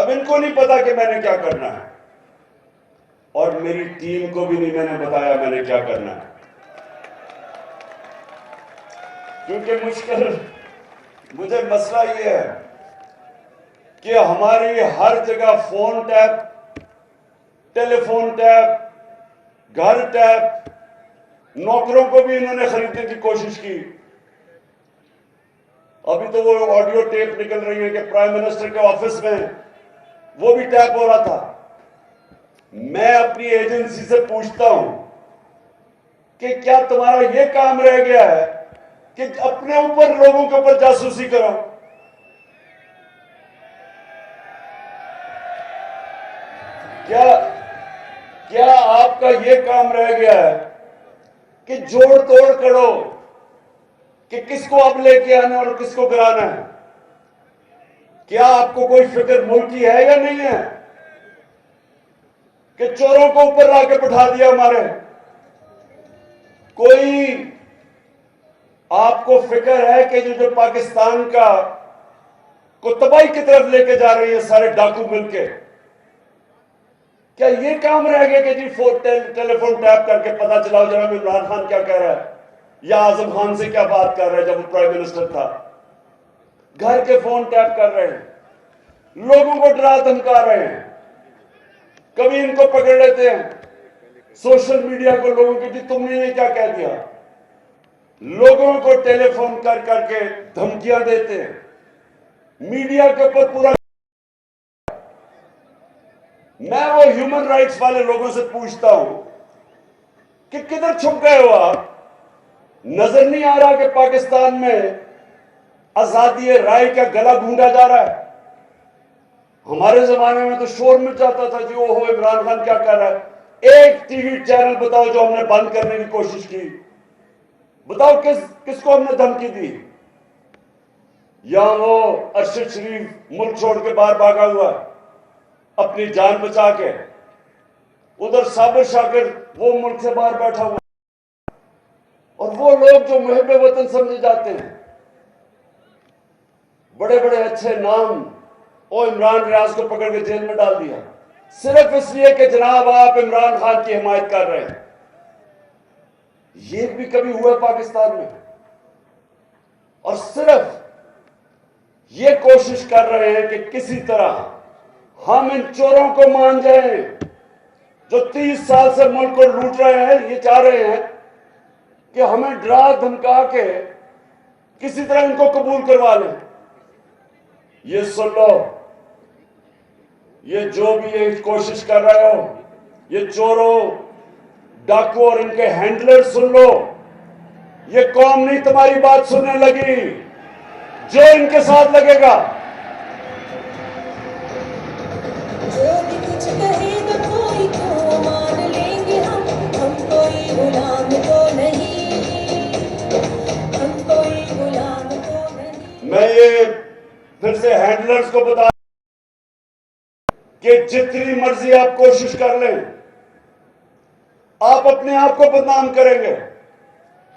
अब इनको नहीं पता कि मैंने क्या करना है, और मेरी टीम को भी नहीं मैंने बताया मैंने क्या करना है, क्योंकि मुझे मसला ये है कि हमारी हर जगह फोन टैप, टेलीफोन टैप, घर टैप, नौकरों को भी इन्होंने खरीदने की कोशिश की। अभी तो वो ऑडियो टेप निकल रही है कि प्राइम मिनिस्टर के ऑफिस में वो भी टैप हो रहा था। मैं अपनी एजेंसी से पूछता हूं कि क्या तुम्हारा ये काम रह गया है कि अपने ऊपर लोगों के ऊपर जासूसी करो? क्या आपका ये काम रह गया है कि जोड़ तोड़ करो कि किसको अब लेके आना और किसको गिराना है? क्या आपको कोई फिक्र मुल्क की है या नहीं है कि चोरों को ऊपर लाके बिठा दिया हमारे? कोई आपको फिक्र है कि जो पाकिस्तान का को तबाही की तरफ लेके जा रही है सारे डाकू मिलके? क्या ये काम रह गया कि जी टेलीफोन टैप करके पता चलाओ जनाब इमरान खान क्या कह रहा है या आजम खान से क्या बात कर रहा है जब वो प्राइम मिनिस्टर था? घर के फोन टैप कर रहे हैं, लोगों को डरा धमका रहे हैं, कभी इनको पकड़ लेते हैं सोशल मीडिया को लोगों की, जी तुमने ये क्या कह दिया? लोगों को टेलीफोन कर करके धमकियां देते हैं, मीडिया के ऊपर पूरा। मैं वो ह्यूमन राइट्स वाले लोगों से पूछता हूं कि किधर छुप गए हो आप? नजर नहीं आ रहा कि पाकिस्तान में आजादी राय का गला ढूंढा जा रहा है? हमारे जमाने में तो शोर मच जाता था जी ओहो इमरान खान क्या कर रहा है। एक टीवी चैनल बताओ जो हमने बंद करने की कोशिश की, बताओ किसको हमने धमकी दी? यहां वो अरशद शरीफ मुल्क छोड़ के बाहर भागा हुआ अपनी जान बचा के, उधर साबिर शाकिर वो मुल्क से बाहर बैठा हुआ, और वो लोग जो मुहिब वतन समझे जाते हैं, बड़े बड़े अच्छे नाम, ओ इमरान रियाज को पकड़ के जेल में डाल दिया सिर्फ इसलिए कि जनाब आप इमरान खान की हिमायत कर रहे हैं। ये भी कभी हुआ पाकिस्तान में? और सिर्फ ये कोशिश कर रहे हैं कि किसी तरह हम इन चोरों को मान जाएं जो 30 साल से मुल्क को लूट रहे हैं। ये चाह रहे हैं कि हमें डरा धमका के किसी तरह इनको कबूल करवा लें। ये सुन लो, ये जो भी ये कोशिश कर रहे हो, ये चोरों डाकू और इनके हैंडलर, सुन लो, ये कौम नहीं तुम्हारी बात सुनने लगी। जो इनके साथ लगेगा, जो भी कुछ कहेगा कोई तो मान लेंगे हम कोई गुलाम तो नहीं, हम कोई गुलाम तो नहीं। मैं ये फिर से हैंडलर्स को बता कि जितनी मर्जी आप कोशिश कर लें, आप अपने आप को बदनाम करेंगे।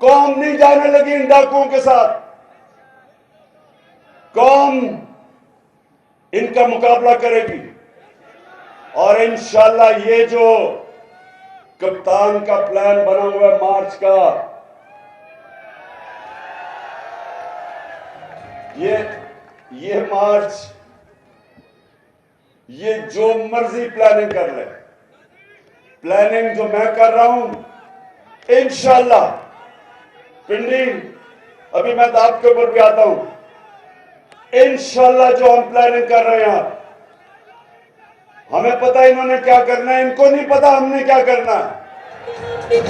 कौम नहीं जाने लगी इन डाकुओं के साथ। कौम इनका मुकाबला करेगी, और इंशाल्लाह ये जो कप्तान का प्लान बना हुआ है मार्च का, ये मार्च, ये जो मर्जी प्लानिंग कर ले, प्लानिंग जो मैं कर रहा हूं इंशाल्लाह पिंडी, अभी मैं दाब के ऊपर भी आता हूं, इंशाल्लाह जो हम प्लानिंग कर रहे हैं, हमें पता है इन्होंने क्या करना है, इनको नहीं पता हमने क्या करना है।